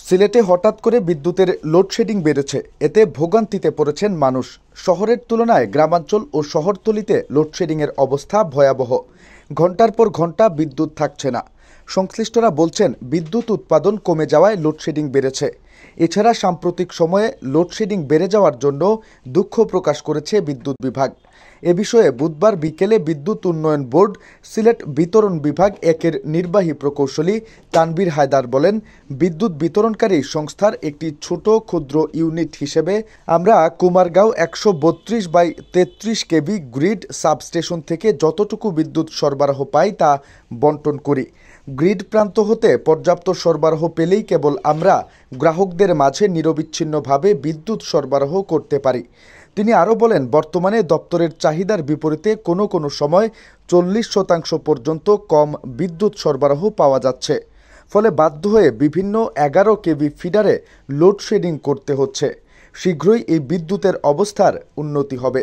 সিলেটে হঠাৎ করে বিদ্যুতের লোডশেডিং বেড়েছে। এতে ভোগান্তিতে পড়েছেন মানুষ। শহরের তুলনায় গ্রামাঞ্চল ও শহরতলিতে লোডশেডিংয়ের অবস্থা ভয়াবহ। ঘণ্টার পর ঘণ্টা বিদ্যুৎ থাকছে না। সংশ্লিষ্টরা বলছেন, বিদ্যুৎ উৎপাদন কমে যাওয়ায় লোডশেডিং বেড়েছে। এছাড়া সাম্প্রতিক সময়ে লোডশেডিং বেড়ে যাওয়ার জন্য দুঃখ প্রকাশ করেছে বিদ্যুৎ বিভাগ। এ বিষয়ে বুধবার বিকেলে বিদ্যুৎ উন্নয়ন বোর্ড সিলেট বিতরণ বিভাগ একের নির্বাহী প্রকৌশলী তানভীর হায়দার বলেন, বিদ্যুৎ বিতরণকারী সংস্থার একটি ছোট ক্ষুদ্র ইউনিট হিসেবে আমরা কুমারগাঁও 132/33 কেবি গ্রিড সাবস্টেশন থেকে যতটুকু বিদ্যুৎ সরবরাহ পাই তা বণ্টন করি। গ্রিড প্রান্ত হতে পর্যাপ্ত সরবরাহ পেলেই কেবল আমরা গ্রাহকদের মাঝে নিরবিচ্ছিন্নভাবে বিদ্যুৎ সরবরাহ করতে পারি। তিনি আরও বলেন, বর্তমানে দপ্তরের চাহিদার বিপরীতে কোনো কোনো সময় 40% পর্যন্ত কম বিদ্যুৎ সরবরাহ পাওয়া যাচ্ছে। ফলে বাধ্য হয়ে বিভিন্ন 11 কেবি ফিডারে লোডশেডিং করতে হচ্ছে। শীঘ্রই এই বিদ্যুতের অবস্থার উন্নতি হবে।